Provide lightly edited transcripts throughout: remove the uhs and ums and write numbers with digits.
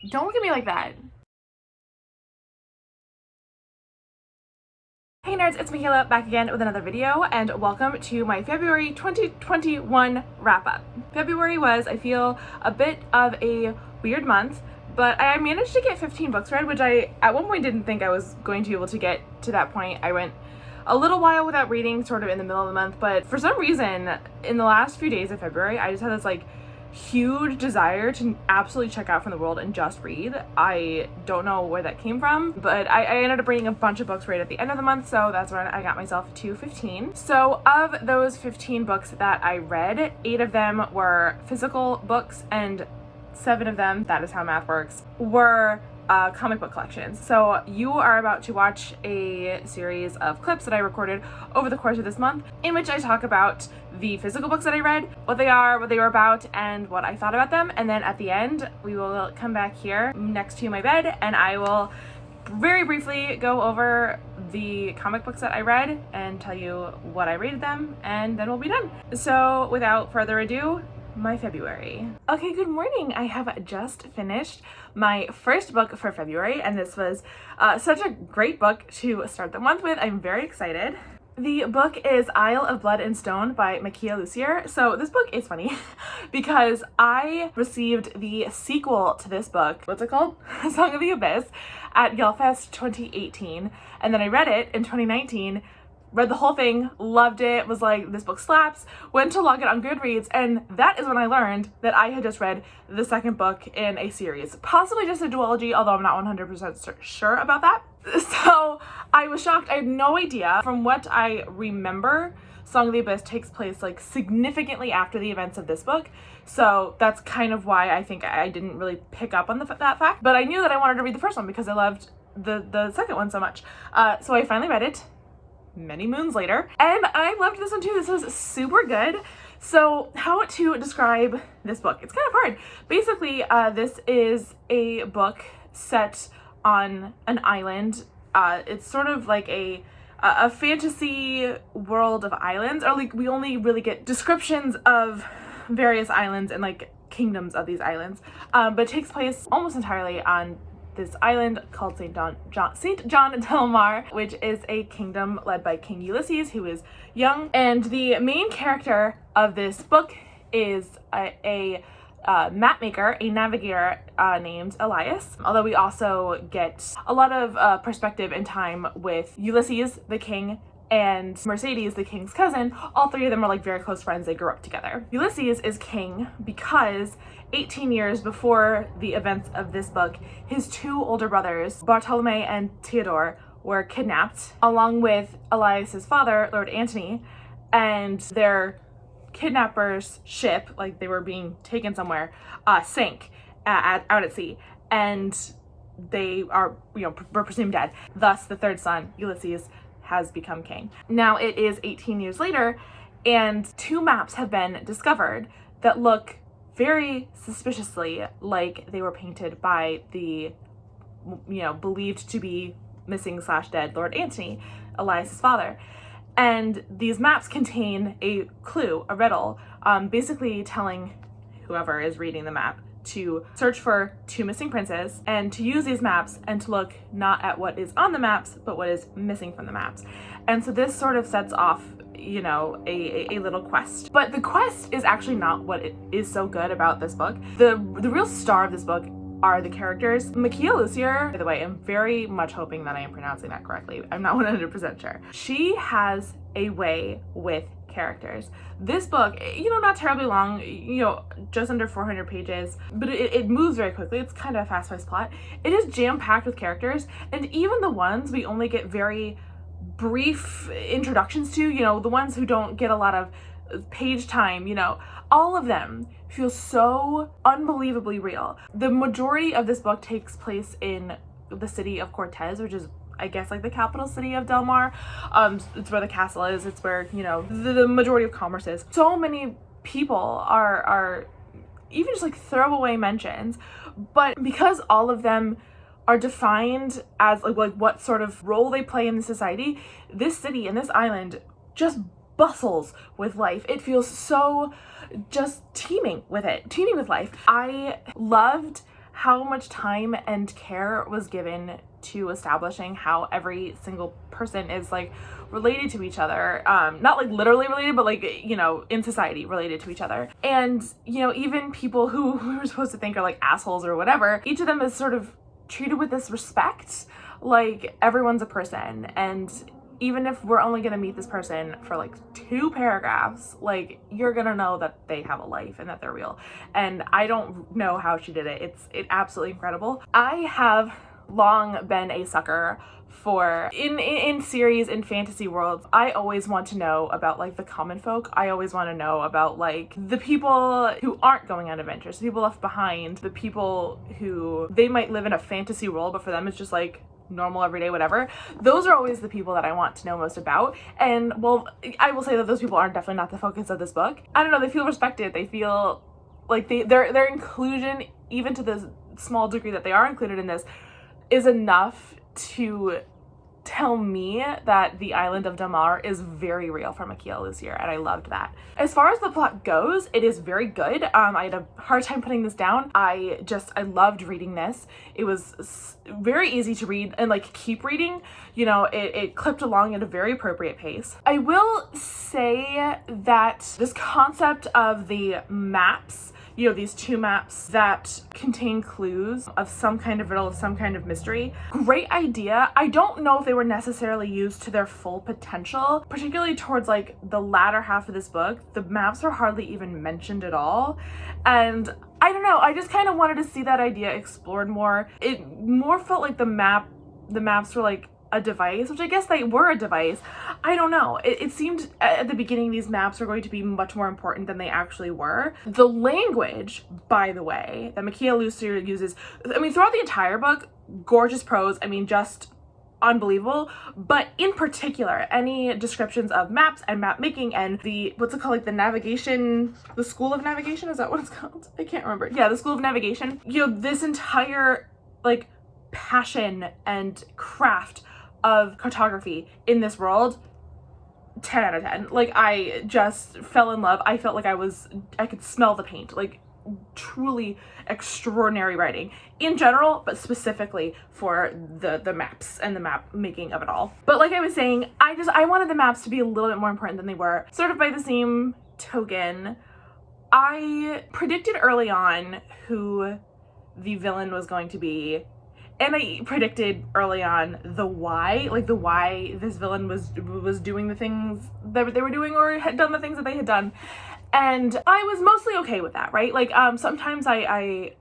Don't look at me like that. Hey nerds, it's Makiia back again with another video, and welcome to my February 2021 wrap-up. February was, I feel, a bit of a weird month, but I managed to get 15 books read, which I at one point didn't think I was going to be able to get to that point. I went a little while without reading, sort of in the middle of the month, but for some reason, in the last few days of February, I just had this huge desire to absolutely check out from the world and just read. I don't know where that came from, but I ended up bringing a bunch of books right at the end of the month, so that's when I got myself to 15. So of those 15 books that I read, 8 of them were physical books and 7 of them, that is how math works, were comic book collections. So you are about to watch a series of clips that I recorded over the course of this month in which I talk about the physical books that I read, what they are, what they were about, and what I thought about them. And then at the end, we will come back here next to my bed and I will very briefly go over the comic books that I read and tell you what I rated them, and then we'll be done. So without further ado, my February. Okay, good morning. I have just finished my first book for February, and this was such a great book to start the month with. I'm very excited. The book is Isle of Blood and Stone by Makiia Lucier. So this book is funny because I received the sequel to this book, what's it called? Song of the Abyss, at Yellfest 2018, and then I read it in 2019, read the whole thing, loved it, was like, this book slaps, went to log it on Goodreads, and that is when I learned that I had just read the second book in a series. Possibly just a duology, although I'm not 100% sure about that. So I was shocked. I had no idea. From what I remember, Song of the Abyss takes place significantly after the events of this book. So that's kind of why I think I didn't really pick up on that fact. But I knew that I wanted to read the first one because I loved the second one so much. So I finally read it many moons later, and I loved this one too. This was super good. So how to describe this book? It's kind of hard. Basically, this is a book set on an island. It's sort of like a fantasy world of islands, or we only really get descriptions of various islands and kingdoms of these islands, but it takes place almost entirely on this island called St. John Del Mar, which is a kingdom led by King Ulysses, who is young. And the main character of this book is a map maker, a navigator named Elias. Although we also get a lot of perspective and time with Ulysses, the king, and Mercedes, the king's cousin. All three of them are very close friends. They grew up together. Ulysses is king because 18 years before the events of this book, his 2 older brothers, Bartolome and Theodore, were kidnapped, along with Elias's father, Lord Antony, and their kidnappers' ship, they were being taken somewhere, sank out at sea, and they are, were presumed dead. Thus, the third son, Ulysses, has become king. Now it is 18 years later, and 2 maps have been discovered that look very suspiciously like they were painted by the, believed to be missing / dead Lord Antony, Elias's father. And these maps contain a clue, a riddle, basically telling whoever is reading the map to search for 2 missing princes, and to use these maps and to look not at what is on the maps, but what is missing from the maps. And so this sort of sets off, a little quest. But the quest is actually not what is so good about this book. The real star of this book are the characters. Makiia Lucier, by the way, I'm very much hoping that I am pronouncing that correctly. I'm not 100% sure. She has a way with characters. This book, not terribly long, just under 400 pages, but it moves very quickly. It's kind of a fast-paced plot. It is jam-packed with characters, and even the ones we only get very brief introductions to, the ones who don't get a lot of page time, all of them feel so unbelievably real. The majority of this book takes place in the city of Cortez, which is, I guess, the capital city of Del Mar. It's where the castle is. It's where, the majority of commerce is. So many people are even just throwaway mentions, but because all of them are defined as what sort of role they play in the society, this city and this island just bustles with life. It feels so just teeming with life. I loved how much time and care was given to establishing how every single person is like related to each other, not like literally related, but like, you know, in society related to each other. And, you know, even people who we were supposed to think are like assholes or whatever, each of them is sort of treated with this respect, like everyone's a person. And even if we're only gonna meet this person for like 2 paragraphs, like you're gonna know that they have a life and that they're real. And I don't know how she did it. It's absolutely incredible. I have long been a sucker for in series, in fantasy worlds. I always want to know about like the common folk. I always want to know about like the people who aren't going on adventures, the people left behind, the people who they might live in a fantasy world, but for them it's just like normal everyday whatever. Those are always the people that I want to know most about. And well, I will say that those people are definitely not the focus of this book. I don't know, they feel respected, they feel like their inclusion, even to the small degree that they are included in this, is enough to tell me that the island of Damar is very real for Makiia Lucier, and I loved that. As far as the plot goes, it is very good. I had a hard time putting this down. I loved reading this. It was very easy to read and like keep reading. You know, it clipped along at a very appropriate pace. I will say that this concept of the maps, you know, these 2 maps that contain clues of some kind of riddle, of some kind of mystery. Great idea. I don't know if they were necessarily used to their full potential, particularly towards like the latter half of this book. The maps are hardly even mentioned at all. And I don't know, I just kind of wanted to see that idea explored more. It more felt like the maps were like a device, which I guess they were a device. I don't know. It seemed at the beginning these maps were going to be much more important than they actually were. The language, by the way, that Makiia Lucier uses, I mean, throughout the entire book, gorgeous prose, I mean, just unbelievable. But in particular, any descriptions of maps and map making and the, what's it called, like the navigation, the school of navigation, is that what it's called? I can't remember. Yeah, the school of navigation. You know, this entire like passion and craft of cartography in this world, 10 out of 10. Like, I just fell in love. I felt like I could smell the paint. Like, truly extraordinary writing in general, but specifically for the maps and the map making of it all. But like I was saying, I wanted the maps to be a little bit more important than they were. Sort of by the same token, I predicted early on who the villain was going to be. And I predicted early on the why this villain was doing the things that they were doing or had done the things that they had done. And I was mostly okay with that, right? Like, sometimes I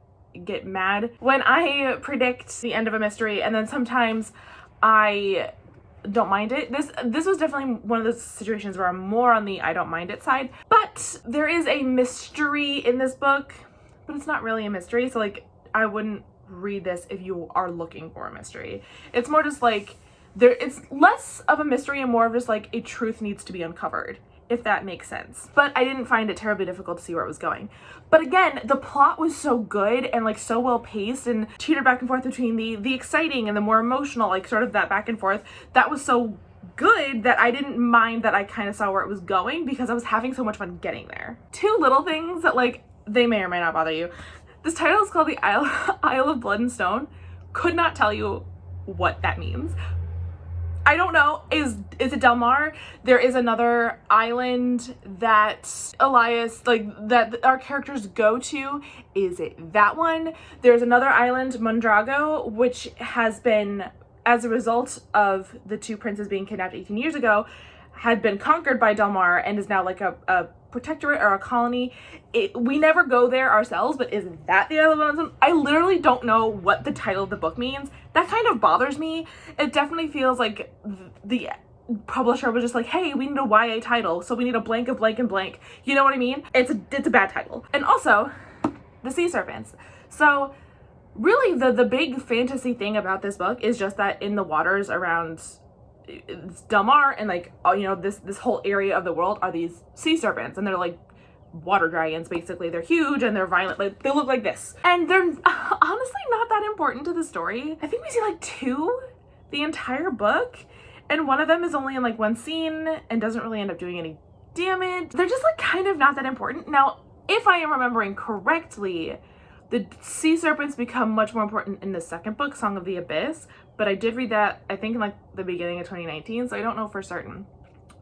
get mad when I predict the end of a mystery, and then sometimes I don't mind it. This was definitely one of those situations where I'm more on the I don't mind it side. But there is a mystery in this book, but it's not really a mystery. So like, I wouldn't read this if you are looking for a mystery. It's more just like it's less of a mystery and more of just like a truth needs to be uncovered, if that makes sense. But I didn't find it terribly difficult to see where it was going. But again, the plot was so good and like so well paced and teetered back and forth between the exciting and the more emotional, like sort of that back and forth. That was so good that I didn't mind that I kind of saw where it was going because I was having so much fun getting there. 2 little things that like, they may or may not bother you. This title is called the Isle of Blood and Stone. Could not tell you what that means. I don't know. Is it Delmar? There is another island that Elias, like, that our characters go to. Is it that one? There's another island, Mondrago, which has been, as a result of the 2 princes being kidnapped 18 years ago, had been conquered by Delmar and is now like a protectorate or a colony. We never go there ourselves, but isn't that the Isle of Blood? I literally don't know what the title of the book means. That kind of bothers me. It definitely feels like the publisher was just like, hey, we need a YA title, so we need a blank of blank and blank. You know what I mean? It's a bad title. And also, the sea serpents. So really the big fantasy thing about this book is just that in the waters around Delmar and like, you know, this whole area of the world are these sea serpents, and they're like water dragons basically. They're huge and they're violent, like they look like this, and they're honestly not that important to the story. I think we see like 2 the entire book, and one of them is only in like 1 scene and doesn't really end up doing any damage. They're just like kind of not that important. Now, if I am remembering correctly, The sea serpents become much more important in the second book, Song of the Abyss, but I did read that, I think, in like the beginning of 2019, so I don't know for certain.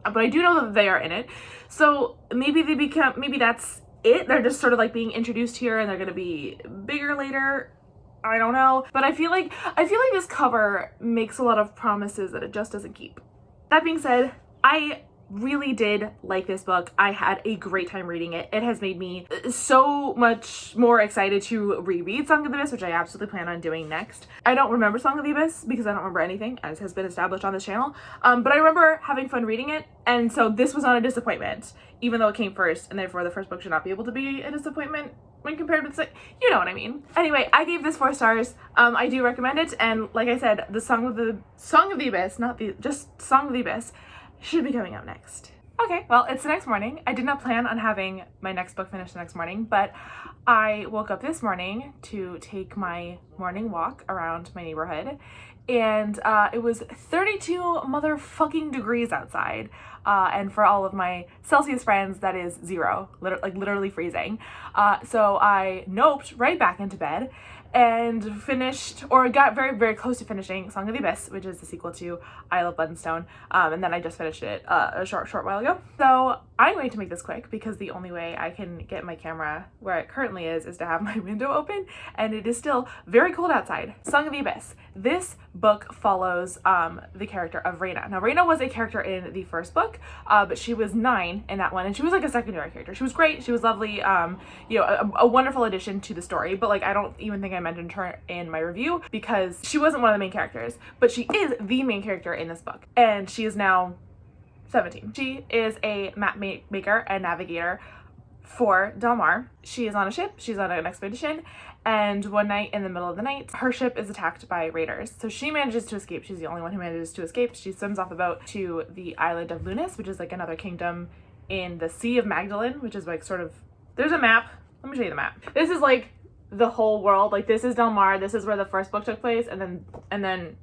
But I do know that they are in it. So maybe maybe that's it. They're just sort of like being introduced here and they're gonna be bigger later. I don't know. But I feel like this cover makes a lot of promises that it just doesn't keep. That being said, I really did like this book. I had a great time reading it. It has made me so much more excited to reread Song of the Abyss, which I absolutely plan on doing next. I don't remember Song of the Abyss because I don't remember anything, as has been established on this channel, but I remember having fun reading it, and so this was not a disappointment, even though it came first, and therefore the first book should not be able to be a disappointment when compared with, you know what I mean. Anyway, I gave this 4 stars. I do recommend it, and like I said, the Song of the Abyss, not the, just Song of the Abyss, should be coming out next. Okay, well, it's the next morning. I did not plan on having my next book finished the next morning, but I woke up this morning to take my morning walk around my neighborhood, and it was 32 motherfucking degrees outside. And for all of my Celsius friends, that is 0, literally freezing. So I noped right back into bed and finished, or got very, very close to finishing Song of the Abyss, which is the sequel to I Love Blood and Stone. And then I just finished it a short while ago. So I'm going to make this quick because the only way I can get my camera where it currently is to have my window open, and it is still very cold outside. Song of the Abyss. This book follows the character of Rena. Now, Rena was a character in the first book, but she was 9 in that one, and she was like a secondary character. She was great. She was lovely. You know, a wonderful addition to the story, but like I don't even think I mentioned her in my review because she wasn't one of the main characters, but she is the main character in this book, and she is now 17. She is a map maker and navigator for Del Mar. She is on a ship, she's on an expedition, and one night in the middle of the night, her ship is attacked by raiders. So she manages to escape. She's the only one who manages to escape. She swims off the boat to the island of Lunis, which is like another kingdom in the Sea of Magdalene, which is like sort of, there's a map. Let me show you the map. This is like the whole world. Like this is Del Mar, this is where the first book took place, and then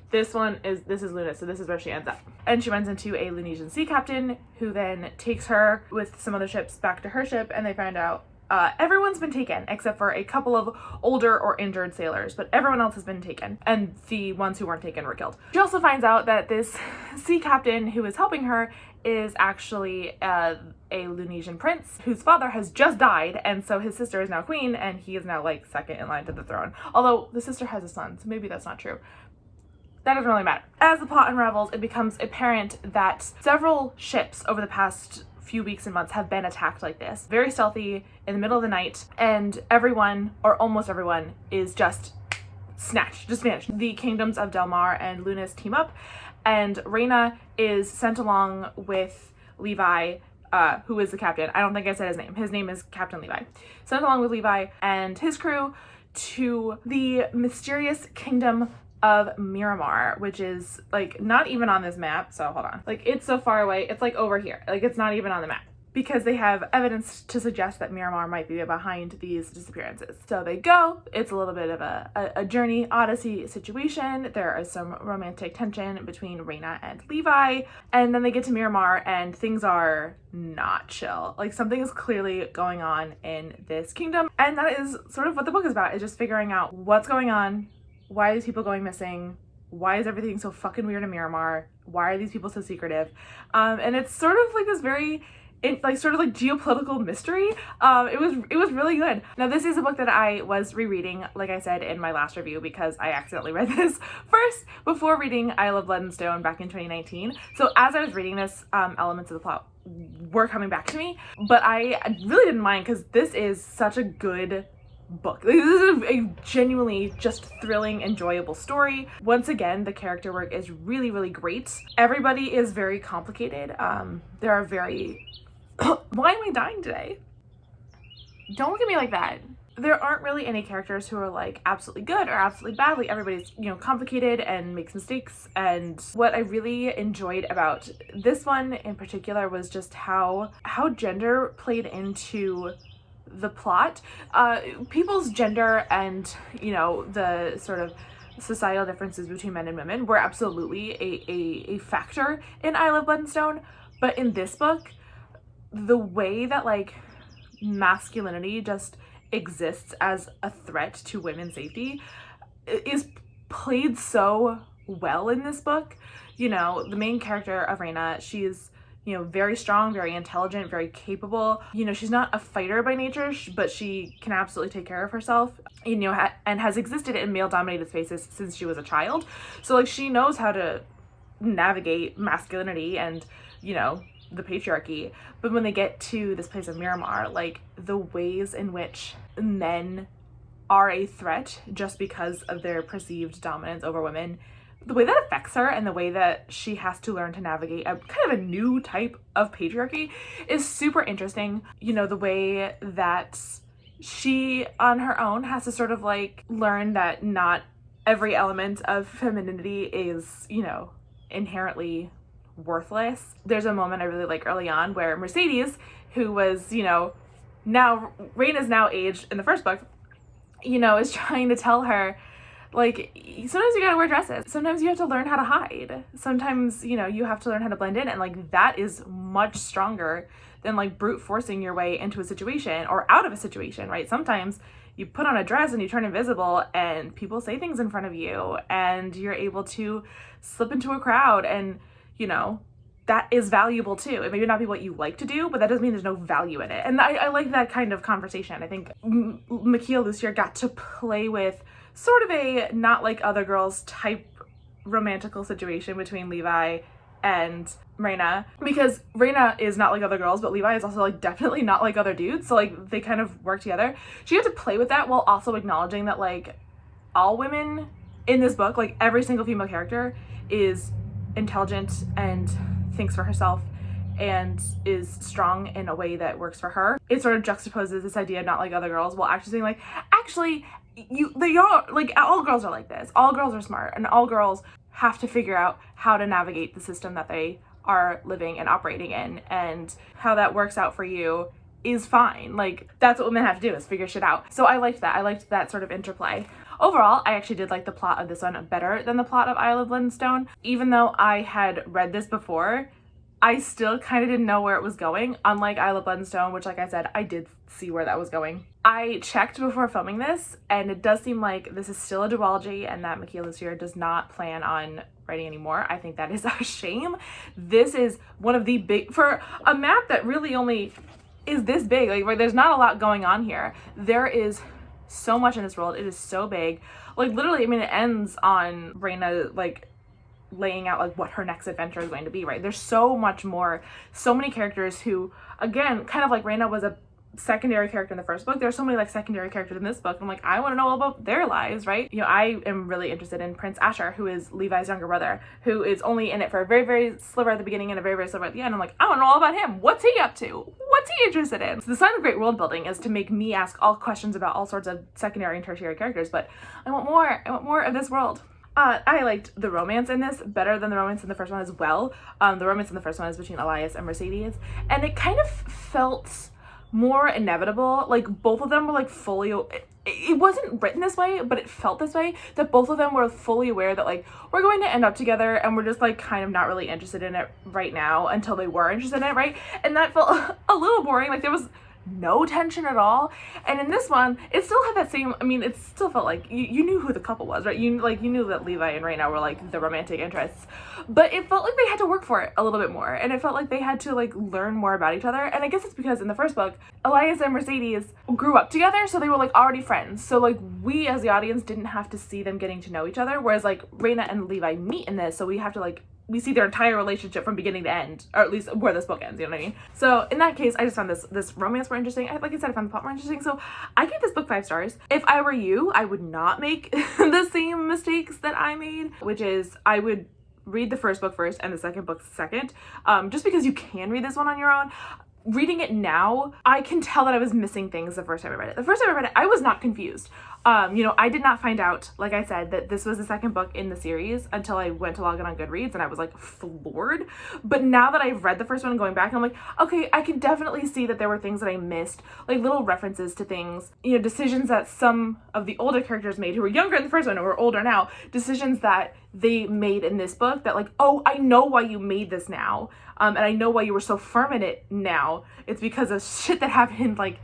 this is Lunis, so this is where she ends up. And she runs into a Lunesian sea captain who then takes her with some other ships back to her ship, and they find out everyone's been taken except for a couple of older or injured sailors, but everyone else has been taken, and the ones who weren't taken were killed. She also finds out that this sea captain who is helping her is actually a Lunesian prince whose father has just died, and so his sister is now queen, and he is now like second in line to the throne. Although the sister has a son, so maybe that's not true. That doesn't really matter. As the plot unravels, it becomes apparent that several ships over the past few weeks and months have been attacked like this. Very stealthy, in the middle of the night, and everyone, or almost everyone, is just snatched, just vanished. The kingdoms of Del Mar and Lunis team up, and Rena is sent along with Levi, who is the captain. I don't think I said his name. His name is Captain Levi. Sent along with Levi and his crew to the mysterious kingdom of Miramar, which is like not even on this map. So hold on, like it's so far away, it's like over here, like it's not even on the map, because they have evidence to suggest that Miramar might be behind these disappearances. So they go. It's a little bit of a journey odyssey situation. There is some romantic tension between Rena and Levi, and then they get to Miramar and things are not chill. Like something is clearly going on in this kingdom, and that is sort of what the book is about, is just figuring out what's going on. Why are these people going missing? Why is everything so fucking weird in Miramar? Why are these people so secretive? And it's sort of like this very, sort of like geopolitical mystery. It was really good. Now this is a book that I was rereading, like I said in my last review, because I accidentally read this first before reading I Love Blood and Stone back in 2019. So as I was reading this, elements of the plot were coming back to me, but I really didn't mind because this is such a good book. This is a genuinely just thrilling, enjoyable story. Once again, the character work is really, really great. Everybody is very complicated. There are very... Why am I dying today? Don't look at me like that. There aren't really any characters who are like absolutely good or absolutely bad. Like everybody's, you know, complicated and makes mistakes. And what I really enjoyed about this one in particular was just how gender played into the plot. People's gender and, you know, the sort of societal differences between men and women were absolutely a factor in I Love Blood and Stone, but in this book, the way that like masculinity just exists as a threat to women's safety is played so well in this book. You know, the main character of Rena, she's, you know, very strong, very intelligent, very capable. You know, she's not a fighter by nature, but she can absolutely take care of herself, you know, and has existed in male-dominated spaces since she was a child. So, like, she knows how to navigate masculinity and, you know, the patriarchy. But when they get to this place of Miramar, like, the ways in which men are a threat just because of their perceived dominance over women, the way that affects her and the way that she has to learn to navigate a kind of a new type of patriarchy is super interesting. You know, the way that she on her own has to sort of like learn that not every element of femininity is, you know, inherently worthless. There's a moment I really like early on where Mercedes, who was, you know, now Reina's now aged in the first book, you know, is trying to tell her, like, sometimes you gotta wear dresses. Sometimes you have to learn how to hide. Sometimes, you know, you have to learn how to blend in, and like that is much stronger than like brute forcing your way into a situation or out of a situation, right? Sometimes you put on a dress and you turn invisible and people say things in front of you and you're able to slip into a crowd, and, you know, that is valuable too. It may not be what you like to do, but that doesn't mean there's no value in it. And I like that kind of conversation. I think makiia Lucier got to play with sort of a not like other girls type romantical situation between Levi and Rena, because Rena is not like other girls, but Levi is also like definitely not like other dudes. So like they kind of work together. She had to play with that while also acknowledging that like all women in this book, like every single female character is intelligent and thinks for herself and is strong in a way that works for her. It sort of juxtaposes this idea of not like other girls while actually saying like, actually, they are like, all girls are like this. All girls are smart, and all girls have to figure out how to navigate the system that they are living and operating in, and how that works out for you is fine. Like, that's what women have to do, is figure shit out. So I liked that. I liked that sort of interplay. Overall, I actually did like the plot of this one better than the plot of Isle of Bloodstone. Even though I had read this before, I still kind of didn't know where it was going. Unlike Isle of Bloodstone, which, like I said, I did see where that was going. I checked before filming this, and it does seem like this is still a duology and that makiia Lucier does not plan on writing anymore. I think that is a shame. This is one of the big, for a map that really only is this big, like where there's not a lot going on here. There is so much in this world. It is so big. Like literally, I mean, it ends on Rena like laying out like what her next adventure is going to be, right? There's so much more, so many characters who, again, kind of like Rena was a secondary character in the first book, there's so many like secondary characters in this book. I'm like, I want to know all about their lives, right? You know, I am really interested in Prince Asher, who is Levi's younger brother, who is only in it for a very, very sliver at the beginning and a very, very sliver at the end. I'm like, I want to know all about him. What's he up to? What's he interested in? So the sign of great world building is to make me ask all questions about all sorts of secondary and tertiary characters, but I want more. I want more of this world. I liked the romance in this better than the romance in the first one as well. The romance in the first one is between Elias and Mercedes, and it kind of felt more inevitable. Like both of them were like fully, it wasn't written this way, but it felt this way, that both of them were fully aware that like we're going to end up together, and we're just like kind of not really interested in it right now until they were interested in it, right? And that felt a little boring. Like there was no tension at all. And in this one, it still had that same, I mean, it still felt like you knew who the couple was, right? You knew that Levi and Rena were like the romantic interests, but it felt like they had to work for it a little bit more, and it felt like they had to like learn more about each other. And I guess it's because in the first book, Elias and Mercedes grew up together, so they were like already friends, so like we as the audience didn't have to see them getting to know each other, whereas like Rena and Levi meet in this, so we have to like, we see their entire relationship from beginning to end, or at least where this book ends, you know what I mean? So in that case, I just found this romance more interesting. Like I said, I found the plot more interesting, so I give this book 5 stars. If I were you, I would not make the same mistakes that I made, which is I would read the first book first and the second book second, just because you can read this one on your own. Reading it now, I can tell that I was missing things the first time I read it. The first time I read it, I was not confused. You know, I did not find out, like I said, that this was the second book in the series until I went to log in on Goodreads, and I was like floored. But now that I've read the first one and going back, I'm like, okay, I can definitely see that there were things that I missed, like little references to things, you know, decisions that some of the older characters made who were younger in the first one or were older now, decisions that they made in this book that like, oh, I know why you made this now. And I know why you were so firm in it now. It's because of shit that happened like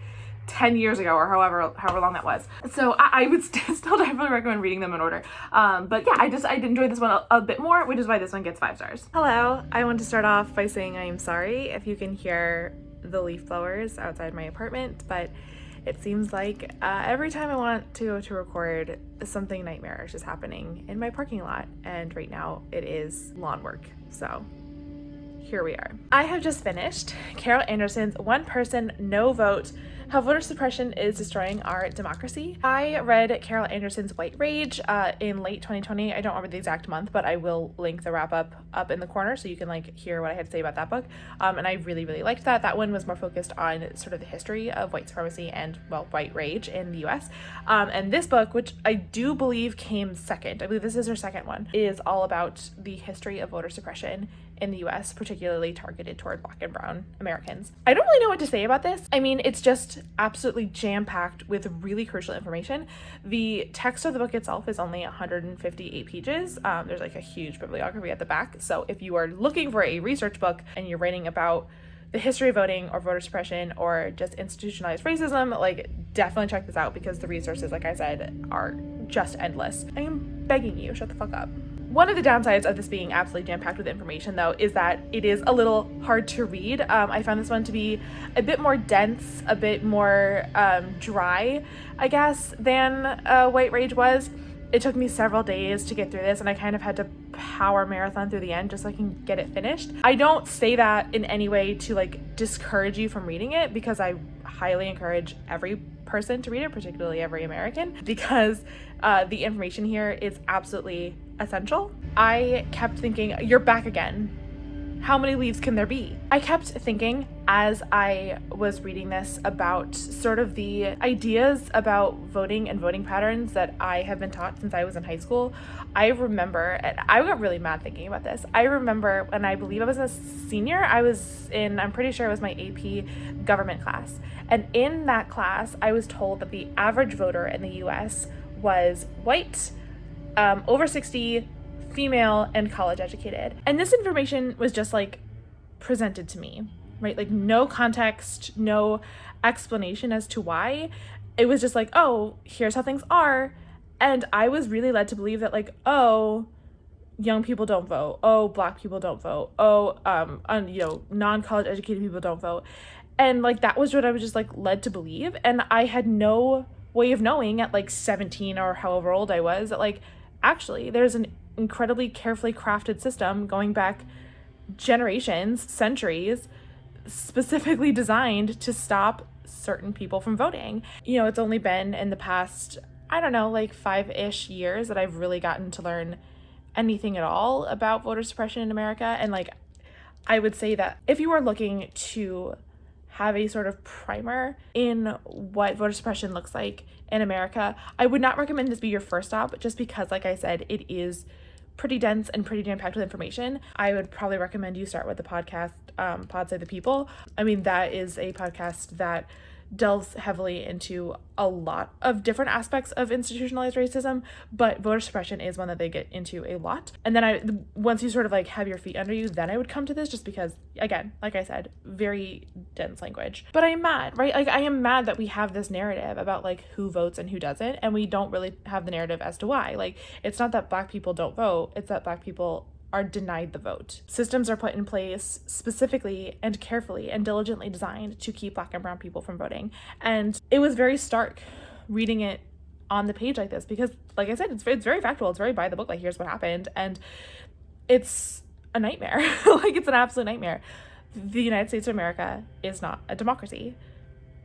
10 years ago or however long that was. So I would still definitely recommend reading them in order. But yeah, I enjoyed this one a bit more, which is why this one gets 5 stars. Hello, I want to start off by saying I am sorry if you can hear the leaf blowers outside my apartment, but it seems like every time I want to go to record, something nightmarish is happening in my parking lot, and right now it is lawn work. So here we are. I have just finished Carol Anderson's One Person, No Vote: How Voter Suppression is Destroying Our Democracy. I read Carol Anderson's White Rage in late 2020. I don't remember the exact month, but I will link the wrap up in the corner so you can like hear what I had to say about that book. And I really, really liked that. That one was more focused on sort of the history of white supremacy and, well, white rage in the US. And this book, which I do believe came second, I believe this is her second one, is all about the history of voter suppression in the US, particularly targeted toward Black and Brown Americans. I don't really know what to say about this. I mean, it's just absolutely jam-packed with really crucial information. The text of the book itself is only 158 pages. There's like a huge bibliography at the back. So if you are looking for a research book and you're writing about the history of voting or voter suppression or just institutionalized racism, like definitely check this out because the resources, like I said, are just endless. I am begging you, shut the fuck up. One of the downsides of this being absolutely jam-packed with information, though, is that it is a little hard to read. I found this one to be a bit more dense, a bit more dry, I guess, than White Rage was. It took me several days to get through this, and I kind of had to power marathon through the end just so I can get it finished. I don't say that in any way to like discourage you from reading it, because I highly encourage every person to read it, particularly every American, because the information here is absolutely essential. I kept thinking, you're back again. How many leaves can there be? I kept thinking as I was reading this about sort of the ideas about voting and voting patterns that I have been taught since I was in high school. I remember, and I got really mad thinking about this. I remember when I believe I was a senior, I'm pretty sure it was my AP government class. And in that class, I was told that the average voter in the US was white, over 60, female, and college educated. And this information was just like presented to me, right? Like no context, no explanation as to why. It was just like, oh, here's how things are. And I was really led to believe that like, oh, young people don't vote. Oh, Black people don't vote. Oh, non-college educated people don't vote. And like, that was what I was just like led to believe. And I had no way of knowing at like 17 or however old I was that like, actually, there's an incredibly carefully crafted system going back generations, centuries, specifically designed to stop certain people from voting. You know, it's only been in the past, I don't know, like 5-ish years that I've really gotten to learn anything at all about voter suppression in America. And like, I would say that if you are looking to have a sort of primer in what voter suppression looks like in America, I would not recommend this be your first stop, just because, like I said, it is pretty dense and pretty jam-packed with information. I would probably recommend you start with the podcast, Pod Say the People. I mean, that is a podcast that delves heavily into a lot of different aspects of institutionalized racism, but voter suppression is one that they get into a lot. And then once you sort of like have your feet under you, then I would come to this, just because, again, like I said, very dense language. But I am mad, right? Like, I am mad that we have this narrative about like who votes and who doesn't, and we don't really have the narrative as to why. Like, it's not that Black people don't vote, it's that Black people are denied the vote. Systems are put in place specifically and carefully and diligently designed to keep Black and brown people from voting. And it was very stark reading it on the page like this, because, like I said, it's very factual. It's very by the book. Like, here's what happened. And it's a nightmare. Like, it's an absolute nightmare. The United States of America is not a democracy.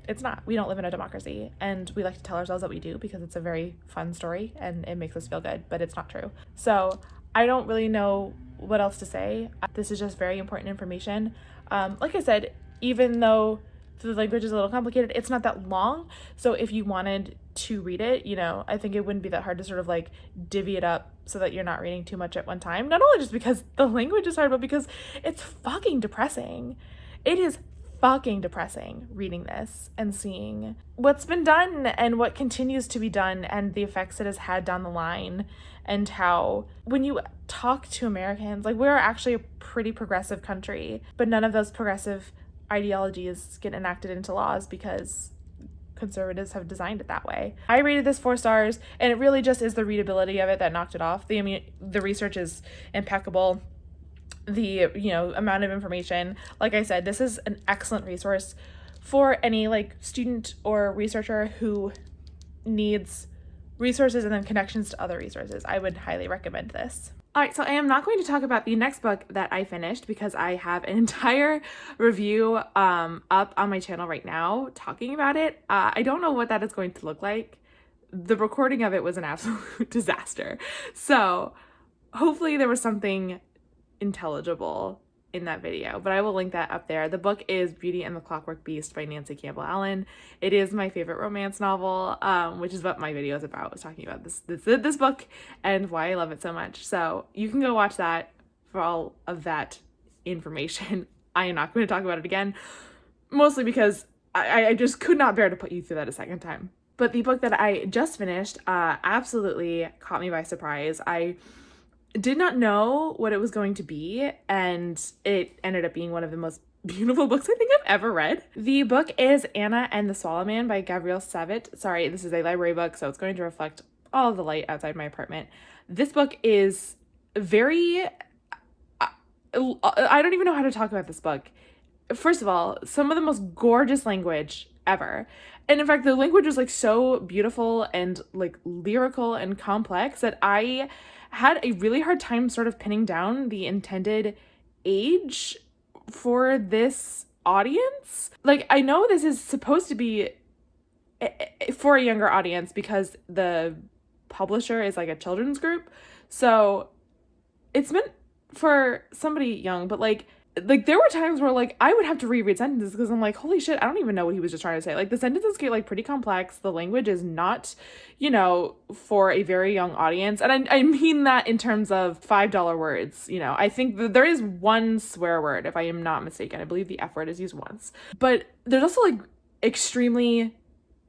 It's not. We don't live in a democracy. And we like to tell ourselves that we do because it's a very fun story and it makes us feel good, but it's not true. So I don't really know what else to say. This is just very important information. Like I said, even though the language is a little complicated, it's not that long. So if you wanted to read it, you know, I think it wouldn't be that hard to sort of like divvy it up so that you're not reading too much at one time. Not only just because the language is hard, but because it's fucking depressing. It is fucking depressing reading this and seeing what's been done and what continues to be done and the effects it has had down the line, and how when you talk to Americans, like, we're actually a pretty progressive country, but none of those progressive ideologies get enacted into laws because conservatives have designed it that way. I rated this 4 stars, and it really just is the readability of it that knocked it off. The research is impeccable. The, amount of information, like I said, this is an excellent resource for any like student or researcher who needs resources and then connections to other resources. I would highly recommend this. All right, so I am not going to talk about the next book that I finished because I have an entire review up on my channel right now talking about it. I don't know what that is going to look like. The recording of it was an absolute disaster. So hopefully there was something intelligible in that video, but I will link that up there. The book is Beauty and the Clockwork Beast by Nancy Campbell Allen. It is my favorite romance novel, which is what my video is about. I was talking about this book and why I love it so much. So you can go watch that for all of that information. I am not going to talk about it again, mostly because I just could not bear to put you through that a second time. But the book that I just finished absolutely caught me by surprise. I did not know what it was going to be, and it ended up being one of the most beautiful books I think I've ever read. The book is Anna and the Swallow Man by Gavriel Savit. Sorry, this is a library book, so it's going to reflect all of the light outside my apartment. This book is very... I don't even know how to talk about this book. First of all, some of the most gorgeous language ever. And in fact, the language was like so beautiful and like lyrical and complex that I had a really hard time sort of pinning down the intended age for this audience. Like, I know this is supposed to be for a younger audience because the publisher is like a children's group. So it's meant for somebody young, but like there were times where like I would have to reread sentences because I'm like, holy shit, I don't even know what he was just trying to say. Like the sentences get like pretty complex. The language is not, for a very young audience. And I mean that in terms of $5 words. I think that there is one swear word, if I am not mistaken. I believe the F word is used once. But there's also like extremely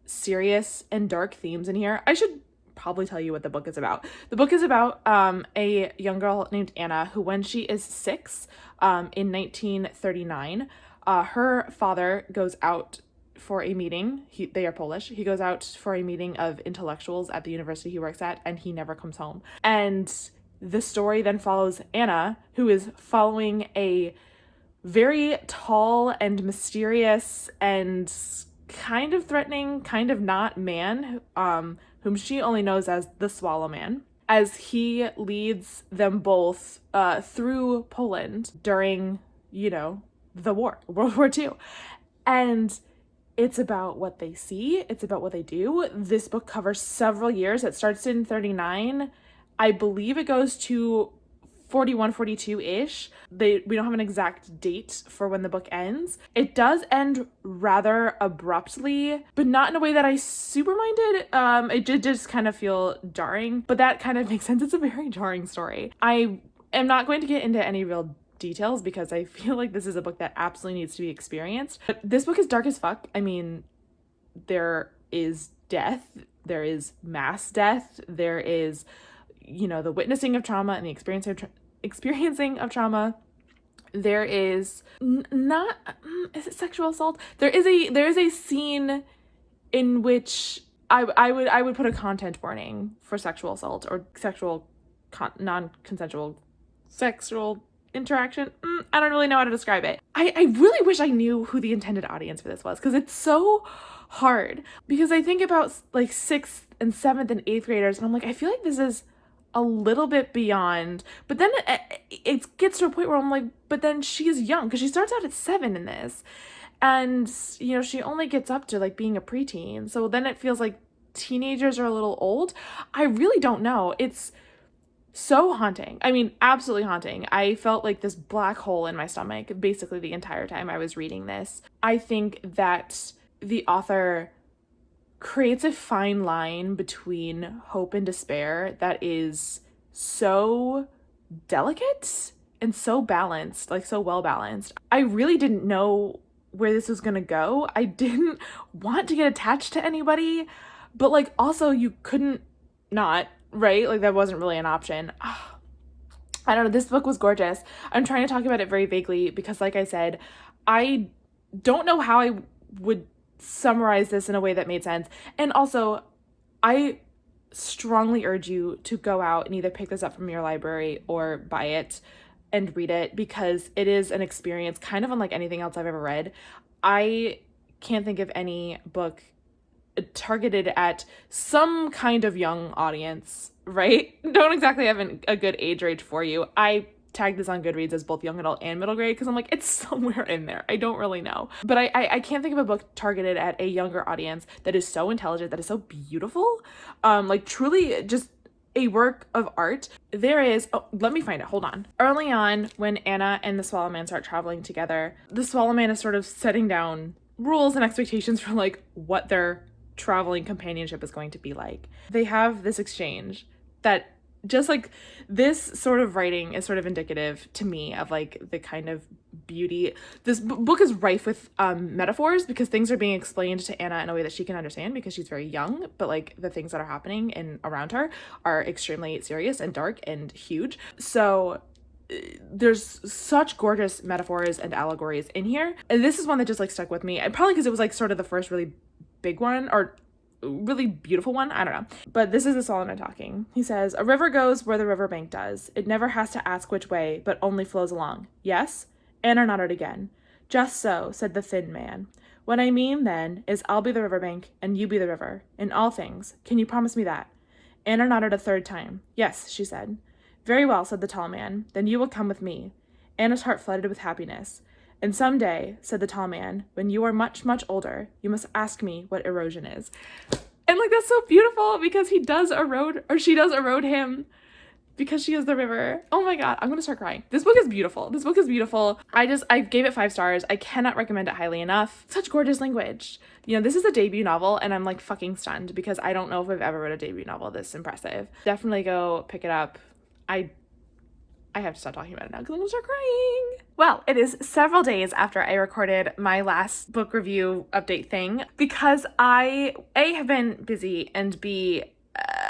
serious and dark themes in here. I should probably tell you what the book is about. The book is about a young girl named Anna who, when she is 6, in 1939, her father goes out for a meeting. They are Polish. He goes out for a meeting of intellectuals at the university he works at, and he never comes home. And the story then follows Anna, who is following a very tall and mysterious and kind of threatening, kind of not man, whom she only knows as the Swallow Man, as he leads them both through Poland during, the war, World War II. And it's about what they see. It's about what they do. This book covers several years. It starts in 39. I believe it goes to 41, 42-ish. We don't have an exact date for when the book ends. It does end rather abruptly, but not in a way that I super minded. It did just kind of feel jarring, but that kind of makes sense. It's a very jarring story. I am not going to get into any real details because I feel like this is a book that absolutely needs to be experienced. But this book is dark as fuck. I mean, there is death. There is mass death. There is, the witnessing of trauma and the experiencing of trauma. There is is it sexual assault? There is a scene in which I would put a content warning for sexual assault or non-consensual sexual interaction. I don't really know how to describe it. I really wish I knew who the intended audience for this was, because it's so hard. Because I think about like 6th and 7th and 8th graders, and I'm like, I feel like this is a little bit beyond. But then it gets to a point where I'm like, but then she's young, because she starts out at 7 in this. And, she only gets up to like being a preteen. So then it feels like teenagers are a little old. I really don't know. It's so haunting. I mean, absolutely haunting. I felt like this black hole in my stomach basically the entire time I was reading this. I think that the author creates a fine line between hope and despair that is so delicate and so balanced, like so well balanced. I really didn't know where this was gonna go. I didn't want to get attached to anybody, but like also you couldn't not, right? Like that wasn't really an option. I don't know. This book was gorgeous. I'm trying to talk about it very vaguely because, like I said, I don't know how I would summarize this in a way that made sense. And also, I strongly urge you to go out and either pick this up from your library or buy it and read it, because it is an experience kind of unlike anything else I've ever read. I can't think of any book targeted at some kind of young audience, right? Don't exactly have a good age range for you. I tagged this on Goodreads as both young adult and middle grade because I'm like, it's somewhere in there. I don't really know. But I can't think of a book targeted at a younger audience that is so intelligent, that is so beautiful, like truly just a work of art. There is, oh, let me find it, hold on. Early on, when Anna and the Swallow Man start traveling together, the Swallow Man is sort of setting down rules and expectations for like what their traveling companionship is going to be like. They have this exchange that just like this sort of writing is sort of indicative to me of like the kind of beauty. This book is rife with metaphors, because things are being explained to Anna in a way that she can understand because she's very young, but like the things that are happening and around her are extremely serious and dark and huge. So there's such gorgeous metaphors and allegories in here, and this is one that just like stuck with me, and probably because it was like sort of the first really big one, or really beautiful one, I don't know. But this is the Solomon talking. He says, "A river goes where the riverbank does. It never has to ask which way, but only flows along. Yes?" Anna nodded again. "Just so," said the thin man. "What I mean, then, is I'll be the riverbank and you be the river, in all things. Can you promise me that?" Anna nodded a third time. "Yes," she said. "Very well," said the tall man. "Then you will come with me." Anna's heart flooded with happiness. "And some day," said the tall man, "when you are much, much older, you must ask me what erosion is." And like, that's so beautiful, because he does erode, or she does erode him, because she is the river. Oh my God, I'm gonna start crying. This book is beautiful. This book is beautiful. I gave it 5 stars. I cannot recommend it highly enough. Such gorgeous language. You know, this is a debut novel, and I'm like fucking stunned, because I don't know if I've ever read a debut novel this impressive. Definitely go pick it up. I have to stop talking about it now because I'm gonna start crying. Well, it is several days after I recorded my last book review update thing, because I, A, have been busy, and B,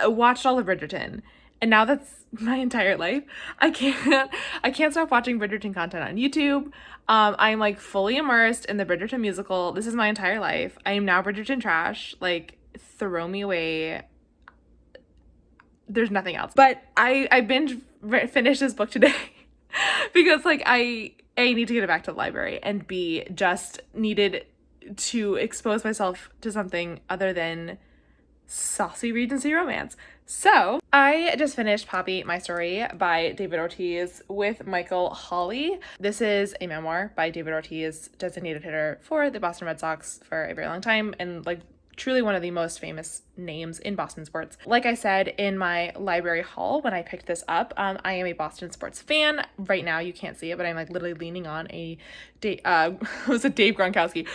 watched all of Bridgerton. And now that's my entire life. I can't stop watching Bridgerton content on YouTube. I'm like fully immersed in the Bridgerton musical. This is my entire life. I am now Bridgerton trash. Like, throw me away. There's nothing else. But I binge finished this book today because like I need to get it back to the library, and B, just needed to expose myself to something other than saucy Regency romance. So I just finished PAPI, My Story by David Ortiz with Michael Holley. This is a memoir by David Ortiz, designated hitter for the Boston Red Sox for a very long time, and like truly one of the most famous names in Boston sports. Like I said in my library haul when I picked this up, I am a Boston sports fan. Right now you can't see it, but I'm like literally leaning on a Rob Gronkowski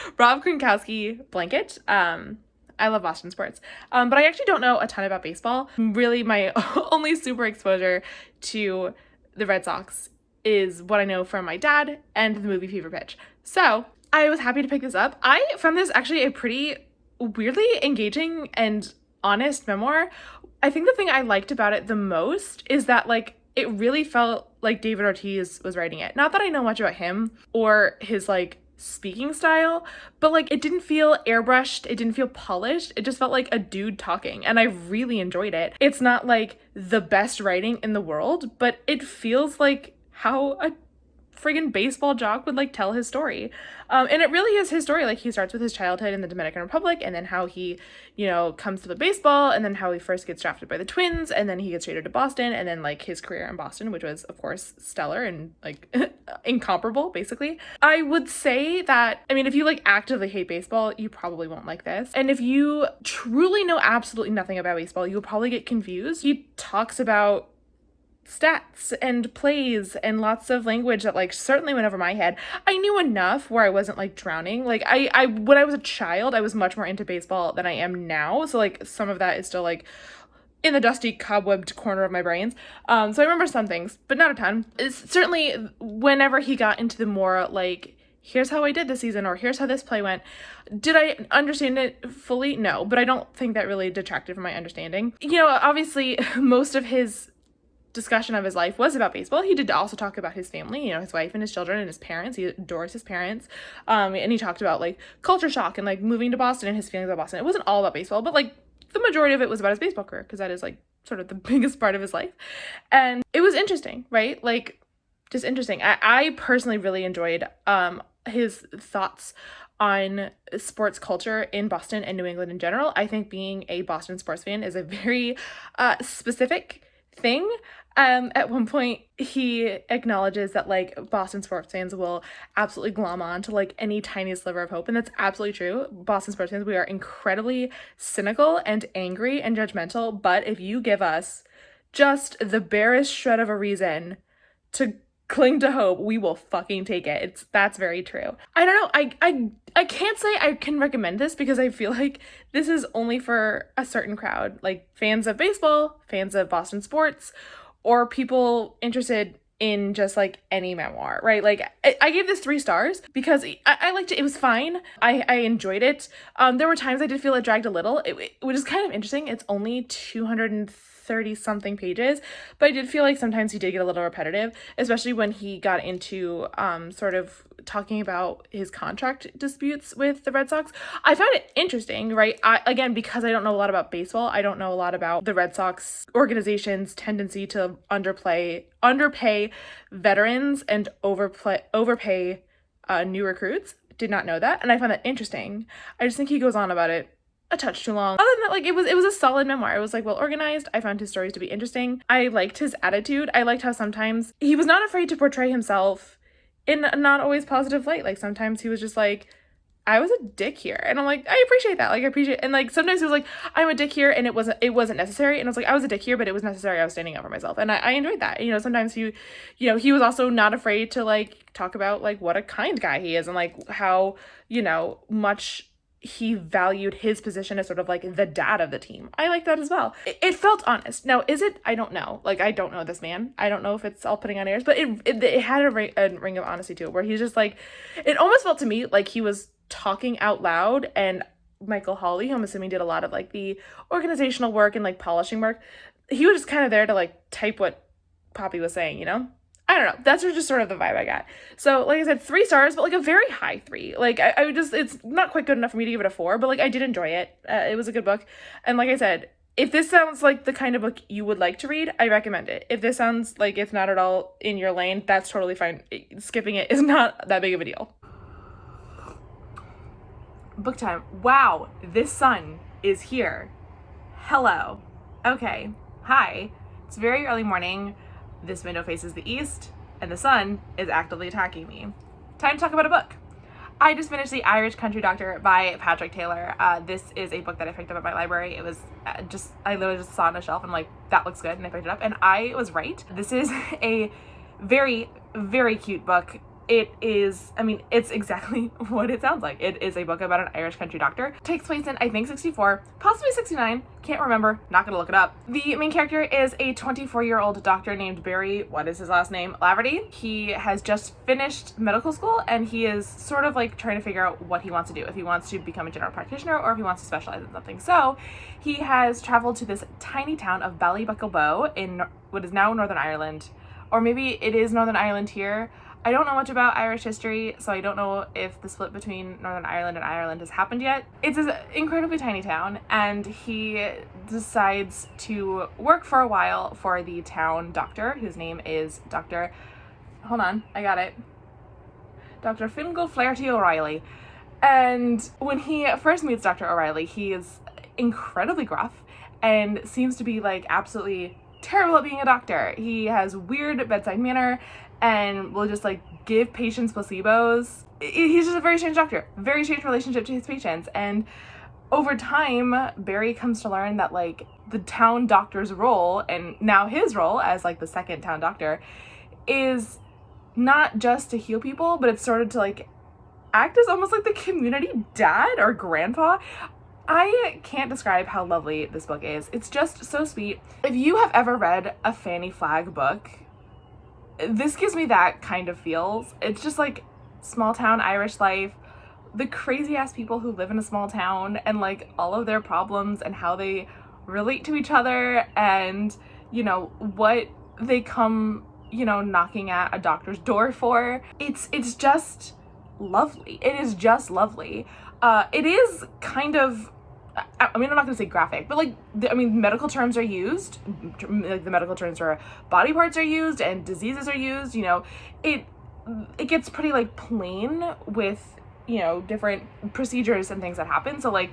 blanket. I love Boston sports, but I actually don't know a ton about baseball. Really, my only super exposure to the Red Sox is what I know from my dad and the movie Fever Pitch. So I was happy to pick this up. I found this actually a pretty weirdly engaging and honest memoir. I think the thing I liked about it the most is that like it really felt like David Ortiz was writing it. Not that I know much about him or his like speaking style, but like it didn't feel airbrushed, it didn't feel polished, it just felt like a dude talking, and I really enjoyed it. It's not like the best writing in the world, but it feels like how a friggin' baseball jock would like tell his story. And it really is his story. Like he starts with his childhood in the Dominican Republic, and then how he, you know, comes to the baseball, and then how he first gets drafted by the Twins, and then he gets traded to Boston, and then like his career in Boston, which was of course stellar and like incomparable basically. I would say that, I mean, if you like actively hate baseball, you probably won't like this. And if you truly know absolutely nothing about baseball, you'll probably get confused. He talks about stats and plays and lots of language that like certainly went over my head. I knew enough where I wasn't like drowning. Like I when I was a child, I was much more into baseball than I am now. So like some of that is still like in the dusty cobwebbed corner of my brains. So I remember some things, but not a ton. It's certainly whenever he got into the more like, here's how I did this season, or here's how this play went. Did I understand it fully? No, but I don't think that really detracted from my understanding. You know, obviously most of his discussion of his life was about baseball. He did also talk about his family, you know, his wife and his children and his parents. He adores his parents. And he talked about like culture shock and like moving to Boston and his feelings about Boston. It wasn't all about baseball, but like the majority of it was about his baseball career, because that is like sort of the biggest part of his life. And it was interesting, right? Like, just interesting. I personally really enjoyed his thoughts on sports culture in Boston and New England in general. I think being a Boston sports fan is a very specific thing. At one point, he acknowledges that like Boston sports fans will absolutely glom on to like any tiny sliver of hope, and that's absolutely true. Boston sports fans, we are incredibly cynical and angry and judgmental, but if you give us just the barest shred of a reason to cling to hope, we will fucking take it. That's very true. I don't know. I can't say I can recommend this, because I feel like this is only for a certain crowd, like fans of baseball, fans of Boston sports, or people interested in just like any memoir, right? Like I gave this 3 stars because I liked it. It was fine. I enjoyed it. There were times I did feel it dragged a little, which is kind of interesting. It's only 230 something pages, but I did feel like sometimes he did get a little repetitive, especially when he got into sort of talking about his contract disputes with the Red Sox. I found it interesting, right? Again, because I don't know a lot about baseball, I don't know a lot about the Red Sox organization's tendency to underpay veterans and overpay new recruits. Did not know that, and I found that interesting. I just think he goes on about it a touch too long. Other than that, like it was a solid memoir. It was like well organized. I found his stories to be interesting. I liked his attitude. I liked how sometimes he was not afraid to portray himself in a not always positive light. Like sometimes he was just like, I was a dick here, and I'm like, I appreciate that. Like I appreciate, and like sometimes he was like, I'm a dick here, and it wasn't necessary, and I was like, I was a dick here, but it was necessary. I was standing up for myself, and I enjoyed that. You know, sometimes he was also not afraid to like talk about like what a kind guy he is, and like how much he valued his position as sort of like the dad of the team. I like that as well. It felt honest. Now, is it? I don't know. Like, I don't know this man. I don't know if it's all putting on airs, but it had a ring of honesty to it, where he's just like, it almost felt to me like he was talking out loud, and Michael Holley, who I'm assuming did a lot of like the organizational work and like polishing work, he was just kind of there to like type what PAPI was saying, you know? I don't know. That's just sort of the vibe I got. So, like I said, 3 stars, but like a very high 3. Like I just, it's not quite good enough for me to give it a 4, but like I did enjoy it. It was a good book. And like I said, if this sounds like the kind of book you would like to read, I recommend it. If this sounds like it's not at all in your lane, that's totally fine. Skipping it is not that big of a deal. Book time. Wow, this sun is here. Hello. Okay. Hi. It's very early morning. This window faces the east, and the sun is actively attacking me. Time to talk about a book. I just finished The Irish Country Doctor by Patrick Taylor. This is a book that I picked up at my library. It was I literally just saw it on a shelf and like, that looks good, and I picked it up, and I was right. This is a very, very cute book. It is, I mean, it's exactly what it sounds like. It is a book about an Irish country doctor. It takes place in, I think, 64, possibly 69. Can't remember. Not gonna look it up. The main character is a 24-year-old doctor named Barry, what is his last name? Laverty. He has just finished medical school, and he is sort of like trying to figure out what he wants to do. If he wants to become a general practitioner or if he wants to specialize in something. So he has traveled to this tiny town of Ballybucklebeau in what is now Northern Ireland. Or maybe it is Northern Ireland here. I don't know much about Irish history, so I don't know if the split between Northern Ireland and Ireland has happened yet. It's an incredibly tiny town, and he decides to work for a while for the town doctor, whose name is Dr. Hold on, I got it. Dr. Fingal Flaherty O'Reilly. And when he first meets Dr. O'Reilly, he is incredibly gruff and seems to be like absolutely terrible at being a doctor. He has weird bedside manner and will just like give patients placebos. He's just a very strange doctor, very strange relationship to his patients. And over time, Barry comes to learn that like the town doctor's role, and now his role as like the second town doctor, is not just to heal people, but it's sort of to like act as almost like the community dad or grandpa. I can't describe how lovely this book is. It's just so sweet. If you have ever read a Fanny Flagg book, this gives me that kind of feels. It's just like small town Irish life, the crazy ass people who live in a small town, and like all of their problems and how they relate to each other, and you know what they come, you know, knocking at a doctor's door for. It's just lovely. It is just lovely. It is kind of, I mean, I'm not gonna say graphic, but like, I mean, medical terms are used, like the medical terms for body parts are used and diseases are used, you know, it gets pretty like plain with, you know, different procedures and things that happen. So like,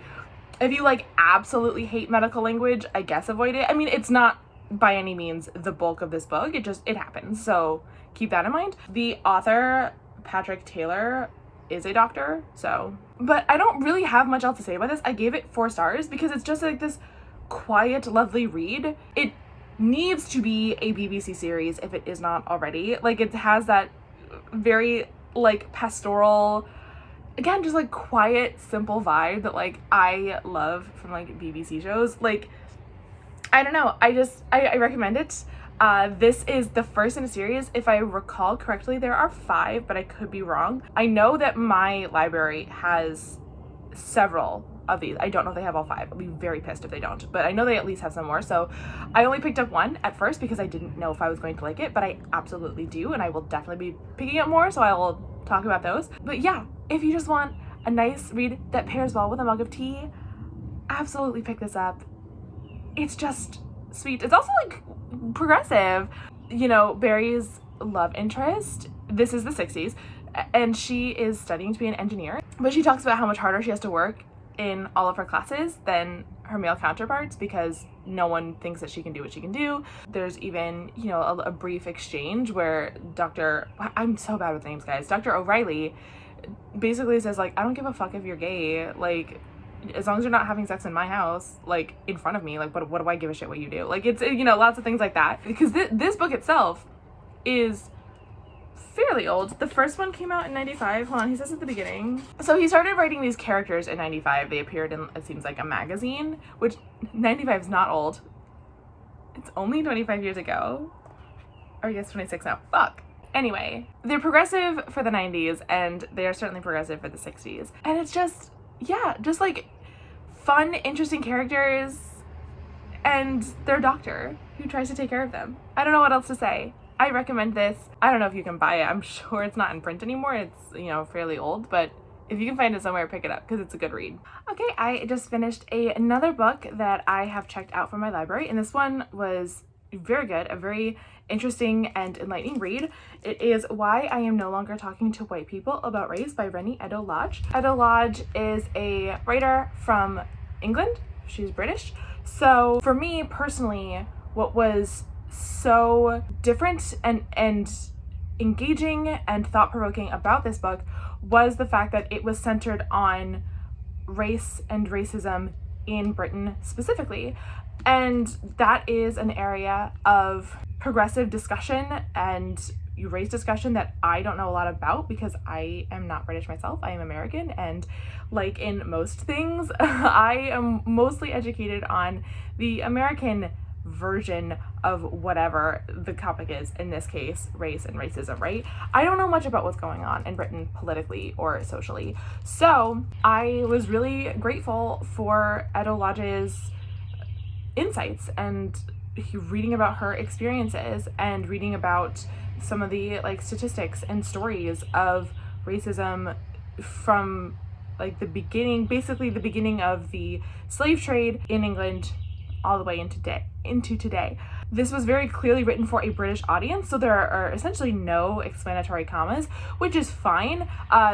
if you like absolutely hate medical language, I guess avoid it. I mean, it's not by any means the bulk of this book. It happens. So keep that in mind. The author, Patrick Taylor, is a doctor, so. But I don't really have much else to say about this. I gave it 4 stars because it's just like this quiet, lovely read. It needs to be a BBC series if it is not already. Like, it has that very like pastoral, again, just like quiet, simple vibe that like I love from like BBC shows. Like, I don't know, I recommend it. This is the first in a series. If I recall correctly, there are 5, but I could be wrong. I know that my library has several of these. I don't know if they have all 5. I'll be very pissed if they don't, but I know they at least have some more. So I only picked up 1 at first because I didn't know if I was going to like it, but I absolutely do, and I will definitely be picking up more, so I will talk about those. But yeah, if you just want a nice read that pairs well with a mug of tea, absolutely pick this up. It's just sweet. It's also like progressive. You know, Barry's love interest, this is the 60s, and she is studying to be an engineer, but she talks about how much harder she has to work in all of her classes than her male counterparts because no one thinks that she can do what she can do. There's even, you know, a brief exchange where I'm so bad with names, guys. Dr. O'Reilly basically says like, I don't give a fuck if you're gay, like, as long as you're not having sex in my house, like in front of me, like what do I give a shit what you do? Like, it's, you know, lots of things like that, because this book itself is fairly old. The first one came out in 95. Hold on, he says at the beginning. So he started writing these characters in 95. They appeared in, it seems like, a magazine, which 95 is not old. It's only 25 years ago. Or I guess 26 now. Fuck. Anyway, they're progressive for the 90s, and they are certainly progressive for the 60s. And it's just, yeah, just like fun, interesting characters and their doctor who tries to take care of them. I don't know what else to say. I recommend this. I don't know if you can buy it. I'm sure it's not in print anymore. It's, you know, fairly old, but if you can find it somewhere, pick it up because it's a good read. Okay, I just finished another book that I have checked out from my library, and this one was very good, a very interesting and enlightening read. It is Why I Am No Longer Talking to White People About Race by Reni eddo-lodge. Eddo-lodge is a writer from England. She's British. So for me personally, what was so different and engaging and thought-provoking about this book was the fact that it was centered on race and racism in Britain specifically. And that is an area of progressive discussion and race discussion that I don't know a lot about because I am not British myself. I am American, and like in most things, I am mostly educated on the American version of whatever the topic is, in this case, race and racism, right? I don't know much about what's going on in Britain politically or socially. So I was really grateful for eddo-lodge's insights and reading about her experiences and reading about some of the like statistics and stories of racism from like the beginning, basically the beginning of the slave trade in England all the way into today. This was very clearly written for a British audience, so there are essentially no explanatory commas, which is fine.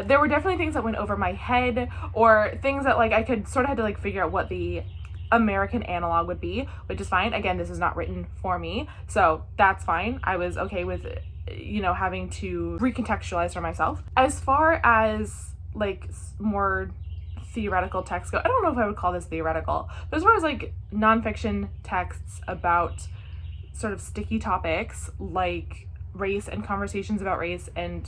There were definitely things that went over my head, or things that like I could sort of had to like figure out what the American analog would be, which is fine. Again, this is not written for me, so that's fine. I was okay with, you know, having to recontextualize for myself. As far as like more theoretical texts go, I don't know if I would call this theoretical, but as far as like nonfiction texts about sort of sticky topics like race and conversations about race and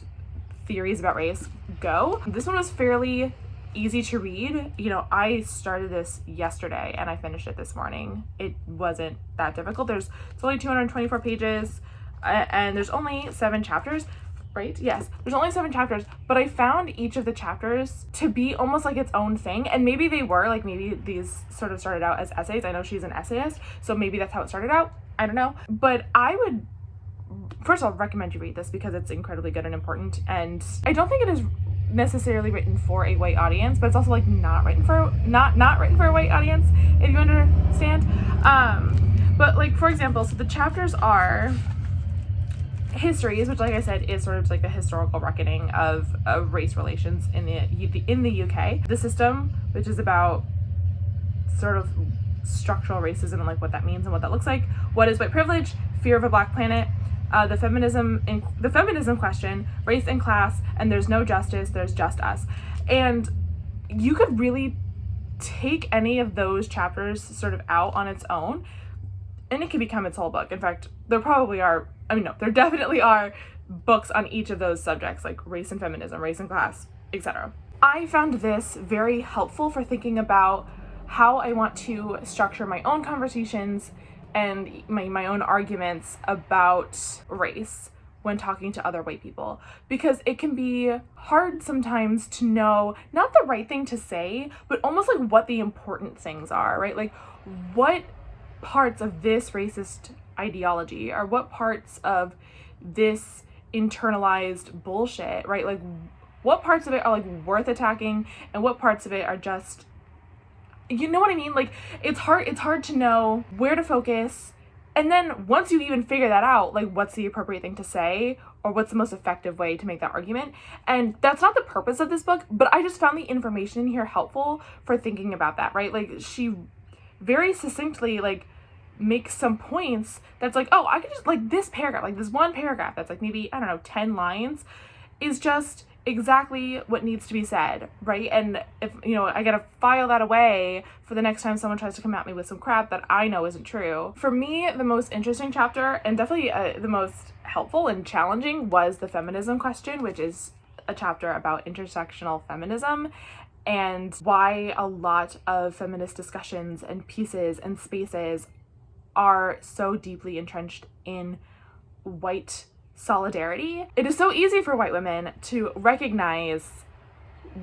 theories about race go, this one was fairly easy to read. You know, I started this yesterday and I finished it this morning. It wasn't that difficult. It's only 224 pages and there's only 7 chapters. Right? Yes, there's only 7 chapters, but I found each of the chapters to be almost like its own thing. And maybe they were, like maybe these sort of started out as essays. I know she's an essayist, so maybe that's how it started out. I don't know. But I would first I'll recommend you read this because it's incredibly good and important, and I don't think it is necessarily written for a white audience, but it's also like not written for a white audience, if you understand. But like, for example, so the chapters are histories, which like I said is sort of like a historical reckoning of race relations in the UK. The system, which is about sort of structural racism and like what that means and what that looks like. What is white privilege? Fear of a black planet. The feminism question, race and class, and there's no justice, there's just us. And you could really take any of those chapters sort of out on its own, and it could become its whole book. In fact, there definitely are books on each of those subjects, like race and feminism, race and class, etc. I found this very helpful for thinking about how I want to structure my own conversations and my own arguments about race when talking to other white people, because it can be hard sometimes to know not the right thing to say, but almost like what the important things are, right? Like what parts of this racist ideology or what parts of this internalized bullshit, right? Like what parts of it are like worth attacking and what parts of it are just, you know what I mean? Like it's hard to know where to focus. And then once you even figure that out, like what's the appropriate thing to say or what's the most effective way to make that argument. And that's not the purpose of this book, but I just found the information in here helpful for thinking about that, right? Like she very succinctly like makes some points that's like, oh, I could just like this paragraph, like this one paragraph that's like maybe, I don't know, 10 lines is just exactly what needs to be said, right? And if, you know, I gotta file that away for the next time someone tries to come at me with some crap that I know isn't true. For me, the most interesting chapter, and definitely the most helpful and challenging, was the feminism question, which is a chapter about intersectional feminism and why a lot of feminist discussions and pieces and spaces are so deeply entrenched in white solidarity. It is so easy for white women to recognize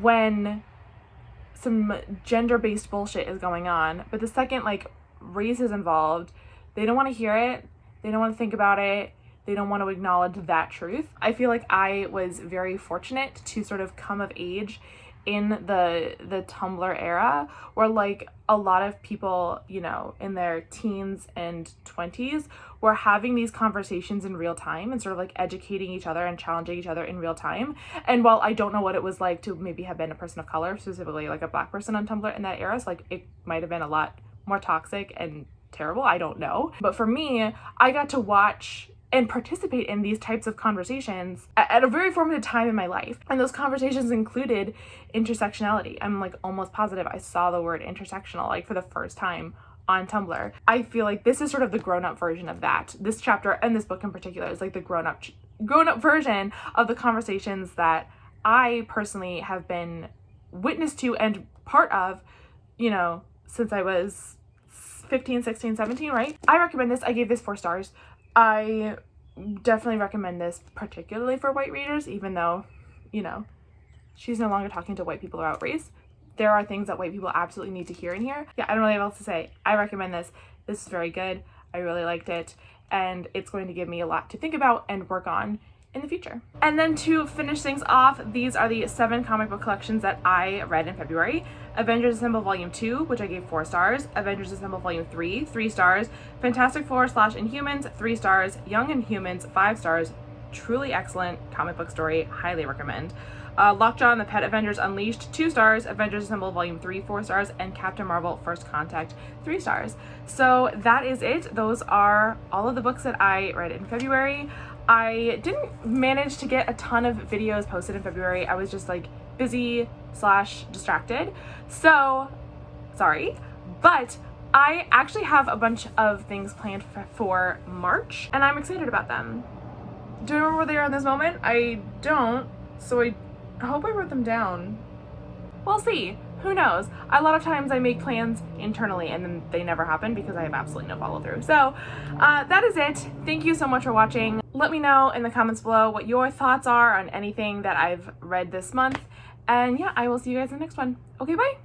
when some gender-based bullshit is going on, but the second like race is involved, they don't want to hear it, they don't want to think about it, they don't want to acknowledge that truth. I feel like I was very fortunate to sort of come of age in the Tumblr era, where like a lot of people, you know, in their teens and 20s were having these conversations in real time and sort of like educating each other and challenging each other in real time. And while I don't know what it was like to maybe have been a person of color, specifically like a black person on Tumblr in that era, so like it might have been a lot more toxic and terrible, I don't know. But for me, I got to watch and participate in these types of conversations at a very formative time in my life. And those conversations included intersectionality. I'm like almost positive I saw the word intersectional like for the first time on Tumblr. I feel like this is sort of the grown-up version of that. This chapter and this book in particular is like the grown-up version of the conversations that I personally have been witness to and part of, you know, since I was 15, 16, 17, right? I recommend this. I gave this 4 stars. I definitely recommend this, particularly for white readers, even though, you know, she's no longer talking to white people about race. There are things that white people absolutely need to hear in here. Yeah, I don't really have else to say. I recommend this. This is very good. I really liked it, and it's going to give me a lot to think about and work on in the future. And then to finish things off, these are the 7 comic book collections that I read in February. Avengers Assemble Volume 2, which I gave 4 stars. Avengers Assemble Volume 3, 3 stars. Fantastic Four / Inhumans, 3 stars. Young Inhumans, 5 stars. Truly excellent comic book story. Highly recommend. Lockjaw and the Pet Avengers Unleashed, 2 stars. Avengers Assemble Volume 3, 4 stars. And Captain Marvel First Contact, 3 stars. So that is it. Those are all of the books that I read in February. I didn't manage to get a ton of videos posted in February. I was just like busy / distracted. So sorry, but I actually have a bunch of things planned for March and I'm excited about them. Do I remember where they are in this moment? I don't, so I hope I wrote them down. We'll see. Who knows? A lot of times I make plans internally and then they never happen because I have absolutely no follow through. So that is it. Thank you so much for watching. Let me know in the comments below what your thoughts are on anything that I've read this month. And yeah, I will see you guys in the next one. Okay, bye.